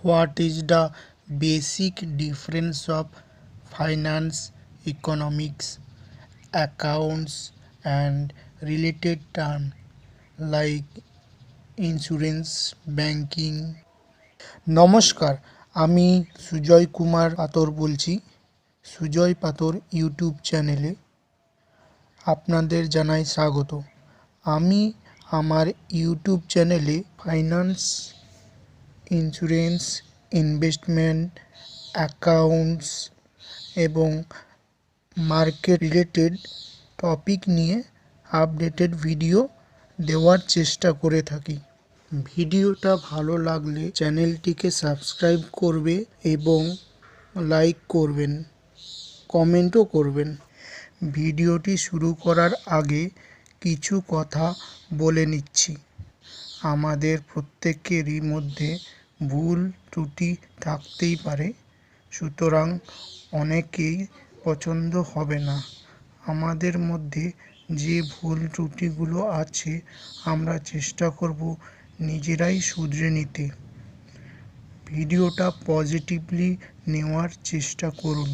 What is the basic difference of finance, economics, accounts, and related terms like insurance, banking? নমস্কার, আমি সুজয় কুমার পাতর বলছি। সুজয় পাতর YouTube চ্যানেলে আপনাদের জানাই স্বাগত। আমি আমার ইউটিউব চ্যানেলে ফাইন্যান্স, ইন্স্যুরেন্স, ইনভেস্টমেন্ট, অ্যাকাউন্টস এবং মার্কেট রিলেটেড টপিক নিয়ে আপডেটেড ভিডিও দেওয়ার চেষ্টা করে থাকি। ভিডিওটা ভালো লাগলে চ্যানেলটিকে সাবস্ক্রাইব করবে এবং লাইক করবেন, কমেন্টও করবেন। ভিডিওটি শুরু করার আগে কিছু কথা বলে নিচ্ছি। আমাদের প্রত্যেকেরই মধ্যে ভুল ত্রুটি থাকতেই পারে, সুতরাং অনেকেই পছন্দ হবে না। আমাদের মধ্যে যে ভুল ত্রুটিগুলো আছে আমরা চেষ্টা করব নিজেরাই শুধরে নিতে। ভিডিওটা পজিটিভলি নেওয়ার চেষ্টা করুন।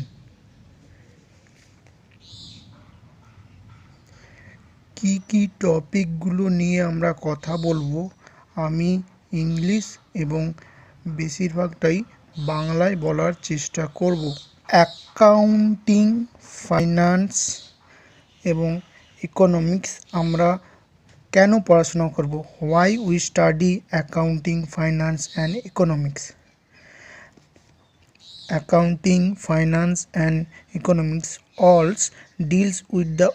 কি টপিকগুলো নিয়ে আমরা কথা বলবো আমি ইংলিশ এবং বেশিরভাগটাই বাংলায় বলার চেষ্টা করব। অ্যাকাউন্টিং, ফাইন্যান্স এবং ইকোনমিক্স আমরা কেন পড়াশোনা করব? Why we study accounting, finance and economics? Accounting, finance and economics all deals with the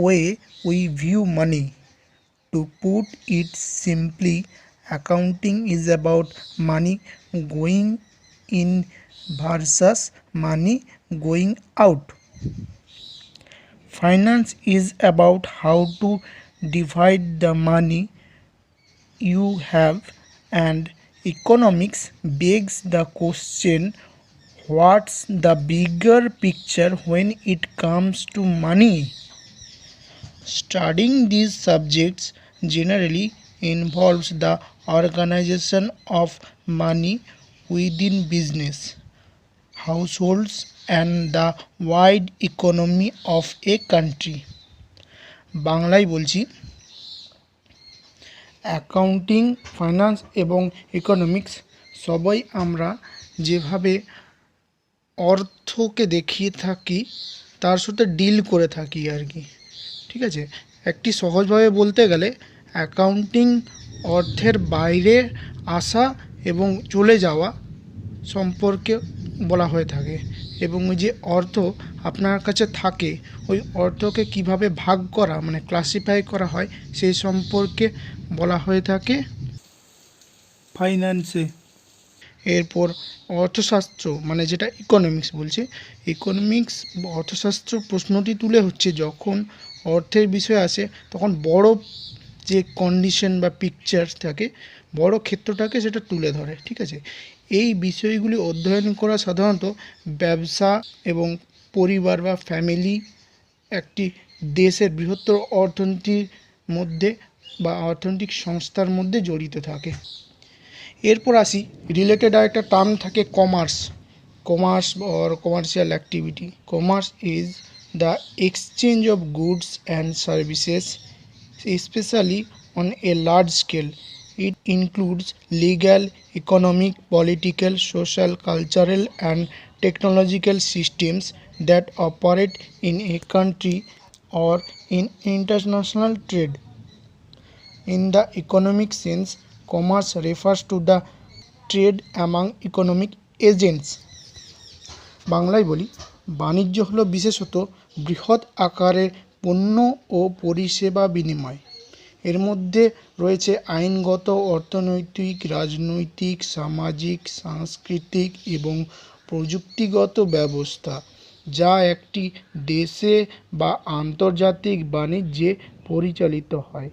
way we view money. To put it simply, accounting is about money going in versus money going out. Finance is about how to divide the money you have, and economics begs the question, what's the bigger picture when it comes to money? Studying these subjects generally involves the organization of money within business, households, and the wide economy of a country. বাংলায় বলছি, accounting, finance এবং economics সবাই আমরা যেভাবে অর্থকে দেখিয়ে থাকি তার সাথে ডিল করে থাকি আর কি, ঠিক আছে? একটি সহজভাবে বলতে গেলে অ্যাকাউন্টিং অর্থের বাইরে আসা এবং চলে যাওয়া সম্পর্কে বলা হয়ে থাকে, এবং ওই যে অর্থ আপনার কাছে থাকে ওই অর্থকে কিভাবে ভাগ করা মানে ক্লাসিফাই করা হয় সেই সম্পর্কে বলা হয়ে থাকে ফাইন্যান্সে। এরপর অর্থশাস্ত্র মানে যেটা ইকোনমিক্স বলছে, ইকোনমিক্স অর্থশাস্ত্র প্রশ্নটি তুলে হচ্ছে যখন অর্থের বিষয় আসে তখন বড় যে কন্ডিশন বা পিকচার থাকে, বড় ক্ষেত্রটাকে সেটা তুলে ধরে, ঠিক আছে? এই বিষয়গুলি অধ্যয়ন করা সাধারণত ব্যবসা এবং পরিবার বা ফ্যামিলি একটি দেশের বৃহত্তর অর্থনীতির মধ্যে বা অর্থনৈতিক সংস্থার মধ্যে জড়িত থাকে। এরপর আসি রিলেটেড আর একটা টার্ম থাকে commerce or commercial activity. Commerce is the exchange of goods and services, specially on a large scale. It includes legal, economic, political, social, cultural and technological systems that operate in a country or in international trade. In the economic sense, commerce refers to the trade among economic agents. বাংলায় বলি, বাণিজ্য হলো বিশেষত বৃহৎ আকারের পণ্য ও পরিষেবা বিনিময়। এর মধ্যে রয়েছে আইনগত, অর্থনৈতিক, রাজনৈতিক, সামাজিক, সাংস্কৃতিক এবং প্রযুক্তিগত ব্যবস্থা যা একটি দেশে বা আন্তর্জাতিক বাণিজ্যে পরিচালিত হয়।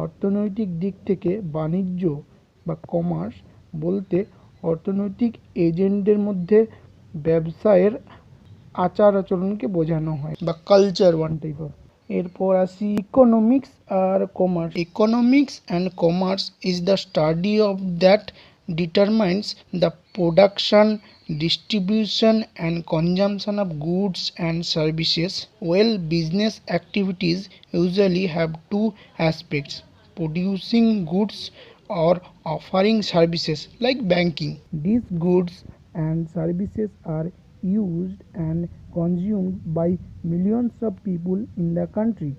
অর্থনৈতিক দিক থেকে বাণিজ্য বা কমার্স বলতে অর্থনৈতিক এজেন্টদের মধ্যে ব্যবসায়ের আচার আচরণকে বোঝানো হয় বা কালচার ওয়ান টাইপ অফ। এরপর আসি ইকোনমিক্স আর commerce. Economics and commerce is the study of that determines the production, distribution, and consumption of goods and services, while business activities usually have two aspects: producing goods or offering services like banking. These goods and services are used and consumed by millions of people in the country.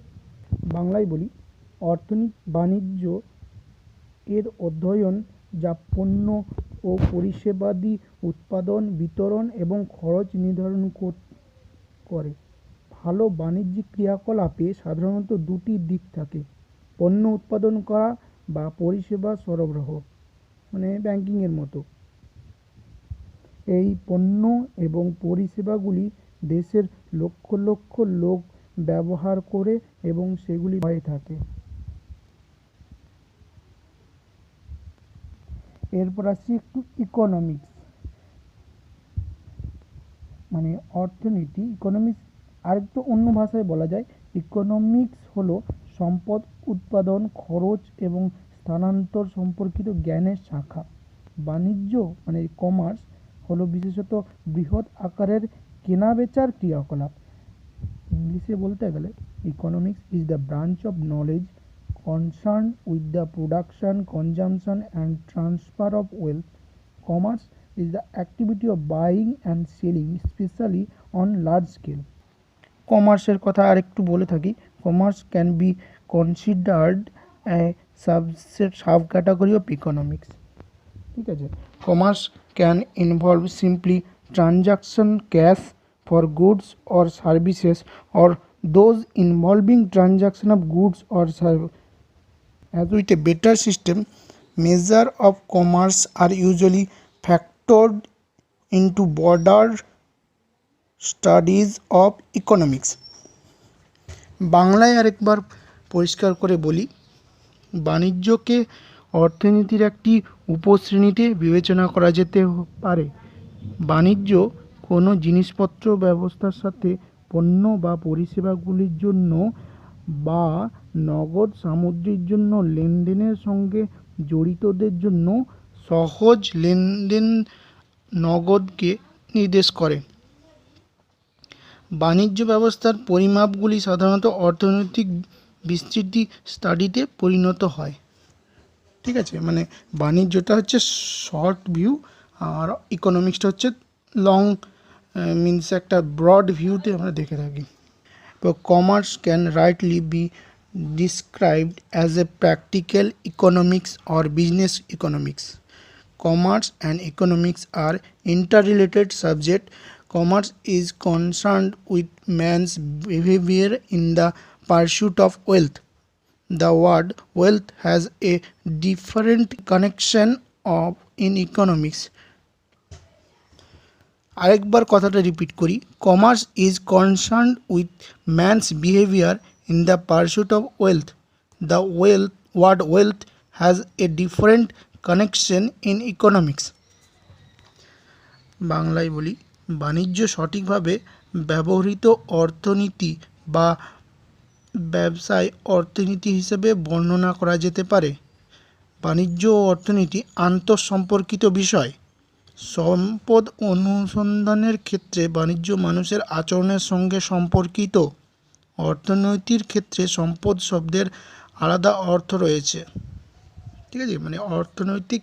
বাংলায় বলি, অর্থনীতি বাণিজ্য এর অধ্যয়ন যা পণ্য ও পরিষেবাদি উৎপাদন, বিতরণ এবং খরচ নির্ধারণ করে। ভালো বাণিজ্যিক ক্রিয়াকলাপে সাধারণত দুটি দিক থাকে: পণ্য উৎপাদন করা বা পরিষেবা সরবরাহ, মানে ব্যাংকিংয়ের মতো। এই পণ্য এবং পরিষেবাগুলি দেশের লক্ষ লক্ষ লোক ব্যবহার করে এবং সেগুলি হয়ে থাকে। এরপর আসছি একটু ইকোনমিক্স, মানে অর্থনীতি। ইকোনমিক্স আরেকটু অন্য ভাষায় বলা যায়, ইকোনমিক্স হলো সম্পদ উৎপাদন, খরচ এবং স্থানান্তর সম্পর্কিত জ্ঞানের শাখা। বাণিজ্য মানে কমার্স হলো বিশেষত বৃহৎ আকারের কেনাবেচার ক্রিয়াকলাপ। ইংলিশে বলতে গেলে economics is the branch of knowledge concerned with the production, consumption and transfer of wealth. Commerce is the activity of buying and selling, especially on large scale. কমার্সের কথা আরেকটু বলে থাকি। Commerce can be considered a sub category of economics. ঠিক আছে, commerce can involve simply transaction cash for goods or services, or those involving transaction of goods or services. As with a better system, measures of commerce are usually factored into broader studies of economics. বাংলায় আরেকবার পরিষ্কার করে বলি, বাণিজ্যকে অর্থনীতির একটি উপশ্রেণীতে বিবেচনা করা যেতে পারে। বাণিজ্য কোনো জিনিসপত্র ব্যবস্থার সাথে পণ্য বা পরিষেবাগুলির জন্য বা নগদ সামগ্রীর জন্য লেনদেনের সঙ্গে জড়িতদের জন্য সহজ লেনদেন নগদকে নির্দেশ করে। বাণিজ্য ব্যবস্থার পরিমাপগুলি সাধারণত অর্থনৈতিক বিস্তৃতি স্টাডিতে পরিণত হয়। ঠিক আছে, মানে বাণিজ্যটা হচ্ছে শর্ট ভিউ আর ইকোনমিক্সটা হচ্ছে লং, মিনস একটা ব্রড ভিউতে আমরা দেখে থাকি। তো commerce can rightly be described as a practical economics or business economics. Commerce and economics are interrelated subjects. Commerce is concerned with man's behavior in the pursuit of wealth. The word wealth has a different connection in economics. আরেকবার কথাটা repeat করি, commerce is concerned with man's behaviour in the pursuit of wealth. The word wealth has a different connection in economics. বাংলায় বলি, বাণিজ্য সঠিকভাবে ব্যবহৃত অর্থনীতি বা ব্যবসায় অর্থনীতি হিসেবে বর্ণনা করা যেতে পারে। বাণিজ্য ও অর্থনীতি আন্তঃসম্পর্কিত বিষয়। সম্পদ অনুসন্ধানের ক্ষেত্রে বাণিজ্য মানুষের আচরণের সঙ্গে সম্পর্কিত। অর্থনীতির ক্ষেত্রে সম্পদ শব্দের আলাদা অর্থ রয়েছে। ঠিক আছে, মানে অর্থনৈতিক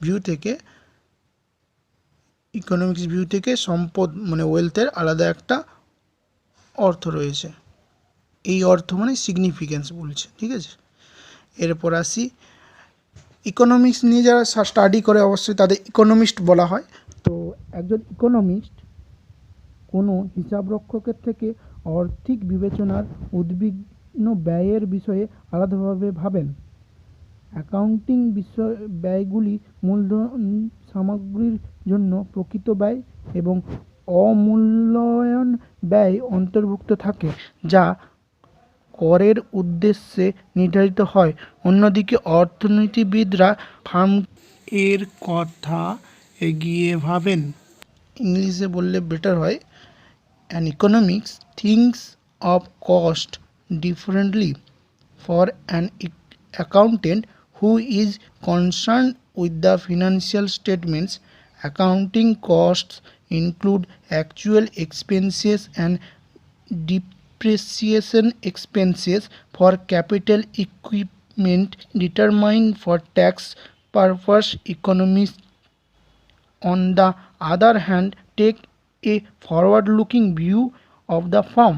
ভিউ থেকে, ইকোনমিক্স ভিউ থেকে সম্পদ মানে ওয়েলথের আলাদা একটা অর্থ রয়েছে। এই অর্থ মানে সিগনিফিকেন্স বলছে। ঠিক আছে, এরপর আসি, ইকোনমিক্স নিয়ে যারা স্টাডি করে অবশ্যই তাদের ইকোনমিস্ট বলা হয়। তো একজন ইকোনমিস্ট কোনো হিসাবরক্ষকের থেকে আর্থিক বিবেচনার উদ্বিগ্ন ব্যয়ের বিষয়ে আলাদাভাবে ভাবেন। অ্যাকাউন্টিং বিষয় ব্যয়গুলি মূলধন সামগ্রীর জন্য প্রকৃত ব্যয় এবং অমূল্যায়ন ব্যয় অন্তর্ভুক্ত থাকে, যা করের উদ্দেশ্যে নির্ধারিত হয়। অন্যদিকে অর্থনীতিবিদরা ফার্ম এর কথা এগিয়ে ভাবেন। ইংলিশে বললে বেটার হয়, an economics thinks of cost differently. For an accountant who is concerned with the financial statements. Accounting costs include actual expenses and depreciation expenses for capital equipment determined for tax purpose. Economists, on the other hand, take a forward-looking view of the firm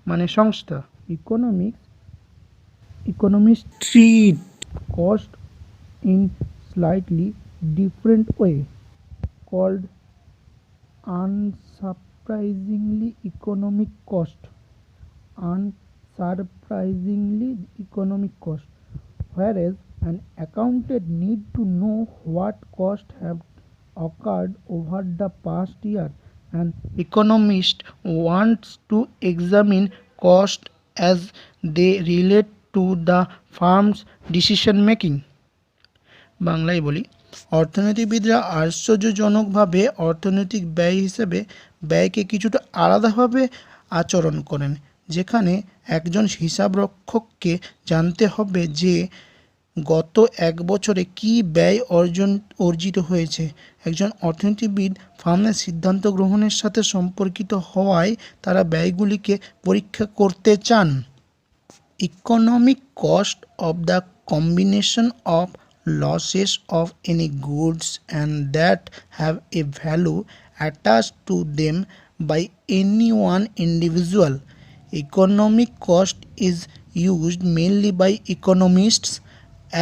মানে সংস্থা economists treat cost in slightly different way, called unsurprisingly economic cost, whereas an accountant need to know what costs have occurred over the past year. An economist wants to examine costs as they relate to the firm's decision making. বাংলায় বলি, অর্থনীতিবিদরা আশ্চর্যজনকভাবে অর্থনৈতিক ব্যয় হিসেবে ব্যয়কে কিছুটা আলাদাভাবে আচরণ করেন, যেখানে একজন হিসাবরক্ষককে জানতে হবে যে গত এক বছরে কী ব্যয় অর্জিত হয়েছে। একজন অর্থনীতিবিদ ফার্মের সিদ্ধান্ত গ্রহণের সাথে সম্পর্কিত হওয়ায় তারা ব্যয়গুলিকে পরীক্ষা করতে চান। Economic cost of the combination of losses of any goods and that have a value attached to them by any one individual. Economic cost is used mainly by economists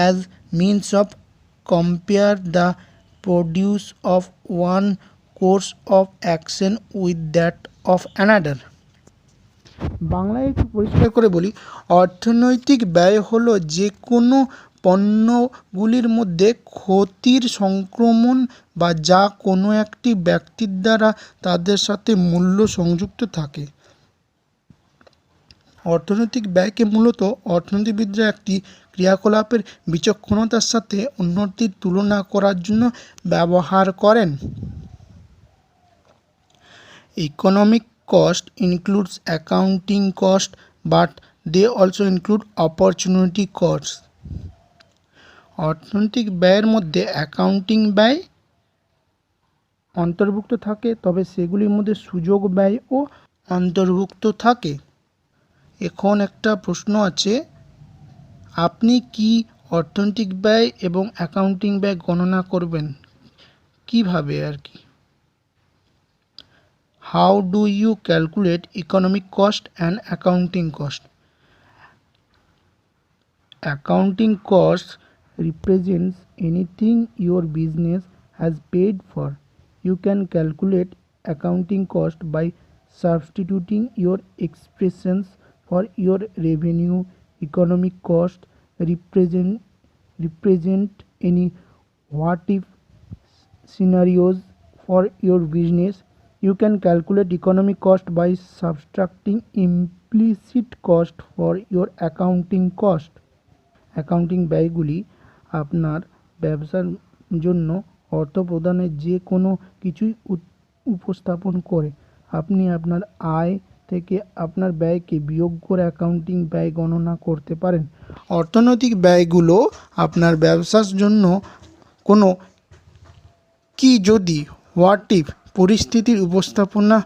as means of compare the produce of one course of action with that of another. বাংলায় একটু পরিষ্কার করে বলি, অর্থনৈতিক ব্যয় হলো যে কোনো পণ্যগুলির মধ্যে ক্ষতির সংক্রমণ বা যা কোনো একটি ব্যক্তির দ্বারা তাদের সাথে মূল্য সংযুক্ত থাকে। অর্থনৈতিক ব্যয়কে মূলত অর্থনীতিবিদরা একটি ক্রিয়াকলাপের বিচক্ষণতার সাথে অন্যটির তুলনা করার জন্য ব্যবহার করেন। Economic cost includes accounting cost, but they also include opportunity costs. অর্থনৈতিক ব্যয়ের মধ্যে অ্যাকাউন্টিং ব্যয় অন্তর্ভুক্ত থাকে, তবে সেগুলির মধ্যে সুযোগ ব্যয়ও অন্তর্ভুক্ত থাকে। এখন একটা প্রশ্ন আছে, আপনি কি অর্থনৈতিক ব্যয় এবং অ্যাকাউন্টিং ব্যয় গণনা করবেন কিভাবে আর কি? How do you calculate economic cost and accounting cost? Accounting costs represents anything your business has paid for. You can calculate accounting cost by substituting your expressions for your revenue. Economic cost represent any what if scenarios for your business. You can calculate economic cost by subtracting implicit cost for your accounting cost. Accounting ব্যয়গুলি আপনার ব্যবসার জন্য অর্থ প্রদানের যে কোনো কিছুই উপস্থাপন করে। আপনি আপনার আয় থেকে আপনার ব্যয়কে বিয়োগ করে অ্যাকাউন্টিং ব্যয় গণনা করতে পারেন। অর্থনৈতিক ব্যয়গুলো আপনার ব্যবসার জন্য কোনো কি যদি হোয়াট ইফ পরিস্থিতির উপস্থাপনা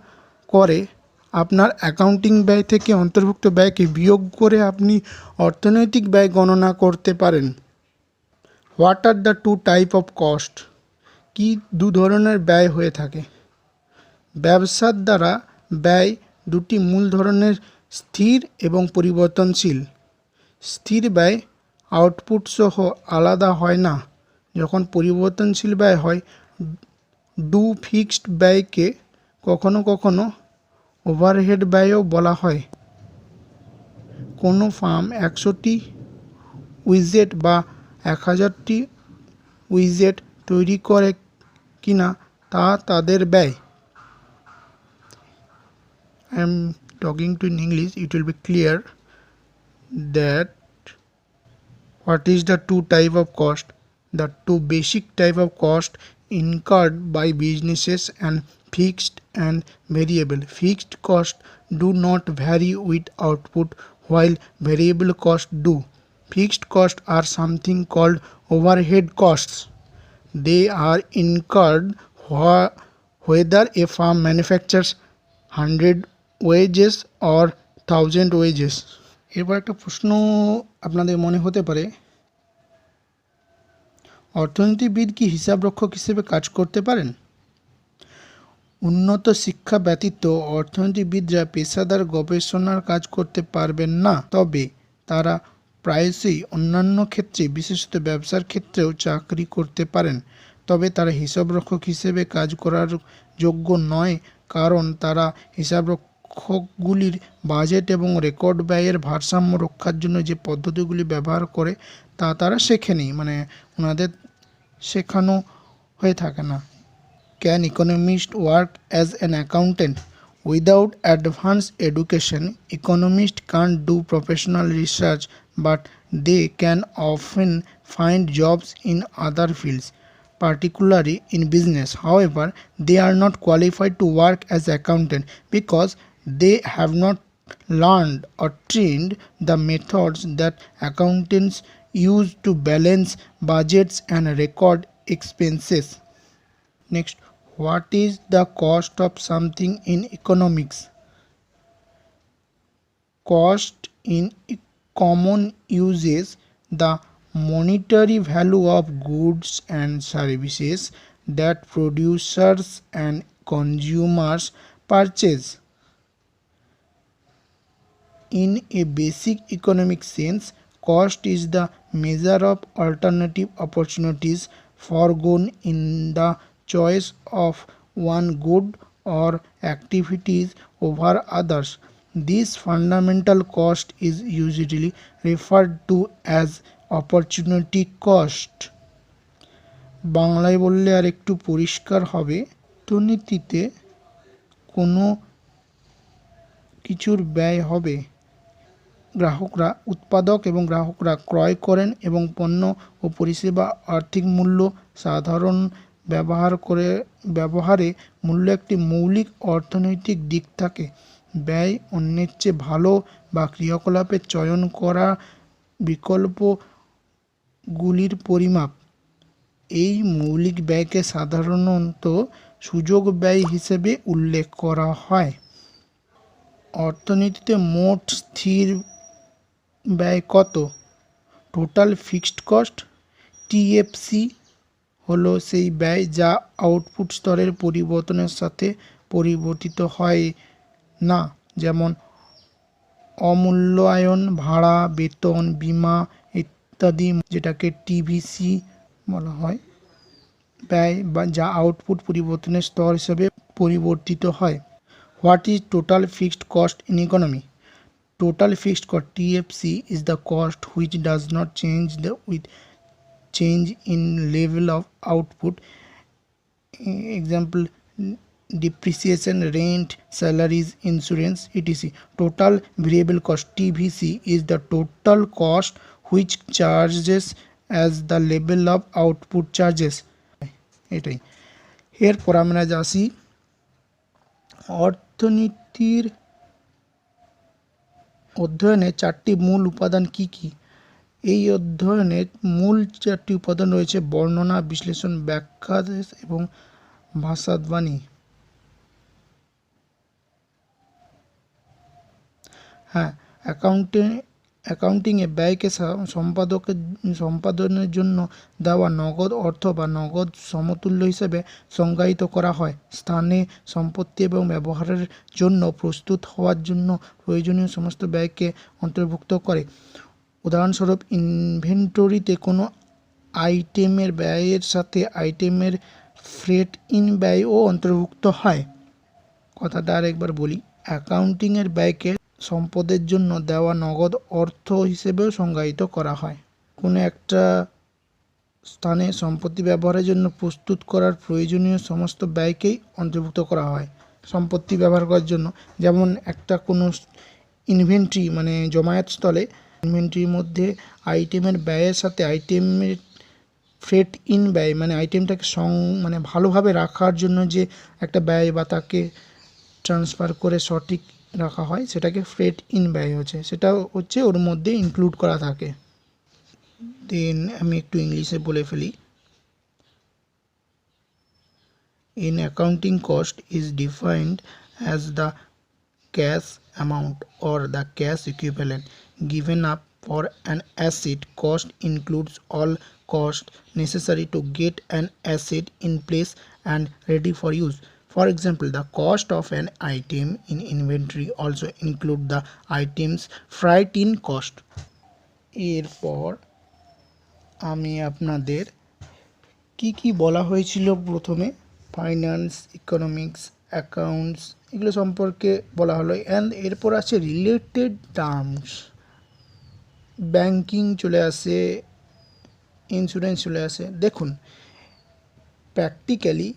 করে। আপনার অ্যাকাউন্টিং ব্যয় থেকে অন্তর্ভুক্ত ব্যয়কে বিয়োগ করে আপনি অর্থনৈতিক ব্যয় গণনা করতে পারেন। What are the two type of cost? কি দু ধরনের ব্যয় হয়ে থাকে? ব্যবসার দ্বারা ব্যয় দুটি মূল ধরনের, স্থির এবং পরিবর্তনশীল। স্থির ব্যয় আউটপুট সহ আলাদা হয় না, যখন পরিবর্তনশীল ব্যয় হয়। ডু ফিক্সড ব্যয়কে কখনো কখনো ওভারহেড ব্যয়ও বলা হয়। কোনো ফার্ম 100টি উইজেট বা 1000টি উইজেট তৈরি করে কিনা তা তাদের ব্যয়। I am talking to in English, it will be clear that what is the two type of cost. The two basic type of cost incurred by businesses and fixed and variable. Fixed cost do not vary with output, while variable costs do. Fixed costs are something called overhead costs. they are incurred whether a firm manufactures 100 wages or 1000 wages. এরপর একটা প্রশ্ন আপনাদের মনে হতে পারে, অর্থনীতিবিদ কি হিসাবরক্ষক হিসেবে কাজ করতে পারেন? উন্নত শিক্ষা ব্যতীত অর্থনীতিবিদরা পেশাদার গবেষণার কাজ করতে পারবেন না, তবে তারা প্রায়শই অন্যান্য ক্ষেত্রে, বিশেষত ব্যবসার ক্ষেত্রেও চাকরি করতে পারেন। তবে তারা হিসাবরক্ষক হিসেবে কাজ করার যোগ্য নয়, কারণ তারা হিসাবরক্ষকগুলির বাজেট এবং রেকর্ড ব্যয়ের ভারসাম্য রক্ষার জন্য যে পদ্ধতিগুলি ব্যবহার করে তা তারা শেখেনি, মানে ওনাদের শেখানো হয়ে থাকে না। Can economists work as an accountant? Without advanced education, economists can't do professional research, but they can often find jobs in other fields, particularly in business. However, they are not qualified to work as accountant because they have not learned or trained the methods that accountants use to balance budgets and record expenses. Next, what is the cost of something in economics? Cost in common use is the monetary value of goods and services that producers and consumers purchase. In a basic economic sense, cost is the measure of alternative opportunities foregone in the choice of one good or activities over others. This fundamental cost is usually referred to as opportunity cost. বাংলায় বললে আর একটু পরিষ্কার হবে, অর্থনীতিতে কোনো কিছুর ব্যয় হবে, গ্রাহকরা, উৎপাদক এবং গ্রাহকরা ক্রয় করেন এবং পণ্য ও পরিষেবা আর্থিক মূল্য সাধারণ ব্যবহারে মূল্য একটি মৌলিক অর্থনৈতিক দিক থাকে। ব্যয় অন্যের চেয়ে ভালো বা ক্রিয়াকলাপের চয়ন করা বিকল্পগুলির পরিমাপ। এই মৌলিক ব্যয়কে সাধারণত সুযোগ ব্যয় হিসেবে উল্লেখ করা হয়। অর্থনীতিতে মোট স্থির ব্যয় কত? Total fixed cost. টিএফসি হলো সেই ব্যয় যা আউটপুট স্তরের পরিবর্তনের সাথে পরিবর্তিত হয় না, যেমন অমূল্যায়ন, ভাড়া, বেতন, বীমা ইত্যাদি, যেটাকে টিভিসি বলা হয়। ব্যয় বা যা আউটপুট পরিবর্তনের স্তর হিসেবে পরিবর্তিত হয়। What is total fixed cost in economy? Total fixed cost (TFC) is the cost which does not change with change in level of output. Example: depreciation, rent, salaries, insurance, etc. Total variable cost (TVC) is the total cost which charges as the level of output charges. এটাই। এরপর আমরা আসি অর্থনীতির অধ্যয়নের চারটি মূল উপাদান কি কি? এই অধ্যয়নের মূল চারটি উপাদান রয়েছে: বর্ণনা, বিশ্লেষণ, ব্যাখ্যা এবং ভাষাধ্বনি। হ্যাঁ, অ্যাকাউন্টিংয়ে ব্যয়কে সম্পাদনের জন্য দেওয়া নগদ অর্থ বা নগদ সমতুল্য হিসেবে সংজ্ঞায়িত করা হয়। স্থানে, সম্পত্তি এবং ব্যবহারের জন্য প্রস্তুত হওয়ার জন্য প্রয়োজনীয় সমস্ত ব্যয়কে অন্তর্ভুক্ত করে। উদাহরণস্বরূপ, ইনভেন্টরিতে কোনো আইটেমের ব্যয়ের সাথে আইটেমের ফ্রেট ইন ব্যয়ও অন্তর্ভুক্ত হয়। কথাটা আরেকবার বলি, অ্যাকাউন্টিংয়ের ব্যয়কে সম্পদের জন্য দেওয়া নগদ অর্থ হিসেবেও সংজ্ঞায়িত করা হয়। কোনো একটা স্থানে সম্পত্তি ব্যবহারের জন্য প্রস্তুত করার প্রয়োজনীয় সমস্ত ব্যয়কেই অন্তর্ভুক্ত করা হয় সম্পত্তি ব্যবহার করার জন্য। যেমন একটা কোনো ইনভেন্টরি মানে জমায়েত স্থলে, ইনভেন্টরির মধ্যে আইটেমের ব্যয়ের সাথে আইটেমের ফ্রেট ইন ব্যয় মানে আইটেমটাকে মানে ভালোভাবে রাখার জন্য যে একটা ব্যয় বা তাকে ট্রান্সফার করে সঠিক রাখা হয়, সেটাকে ফ্রেট ইন ব্যয় হচ্ছে, সেটা হচ্ছে ওর মধ্যে ইনক্লুড করা থাকে। দেন আমি একটু ইংলিশে বলে ফেলি। In accounting, cost is defined as the cash amount or the cash equivalent given up for an asset. Cost includes all costs necessary to get an asset in place and ready for use. For example, the cost of an item in inventory also include the item's freight in cost. এরপর আমি আপনাদের কি কি বলা হয়েছিল প্রথমে finance, economics, accounts এগুলো সম্পর্কে বলা হলো। অ্যান্ড এরপর আছে রিলেটেড টার্মস, ব্যাংকিং চলে আসে, ইন্স্যুরেন্স চলে আসে। দেখুন প্র্যাকটিক্যালি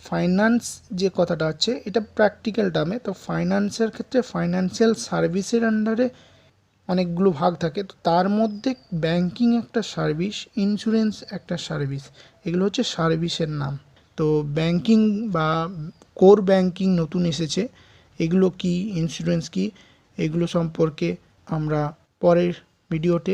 ফাইন্যান্স যে কথাটা হচ্ছে এটা প্র্যাকটিক্যাল টার্মে, তো ফাইন্যান্সের ক্ষেত্রে ফাইন্যান্সিয়াল সার্ভিসের আন্ডারে অনেকগুলো ভাগ থাকে, তো তার মধ্যে ব্যাংকিং একটা সার্ভিস, ইন্স্যুরেন্স একটা সার্ভিস, এগুলো হচ্ছে সার্ভিসের নাম। তো ব্যাংকিং বা কোর ব্যাংকিং নতুন এসেছে, এগুলো কি, ইন্স্যুরেন্স কি, এগুলো সম্পর্কে আমরা পরের ভিডিওতে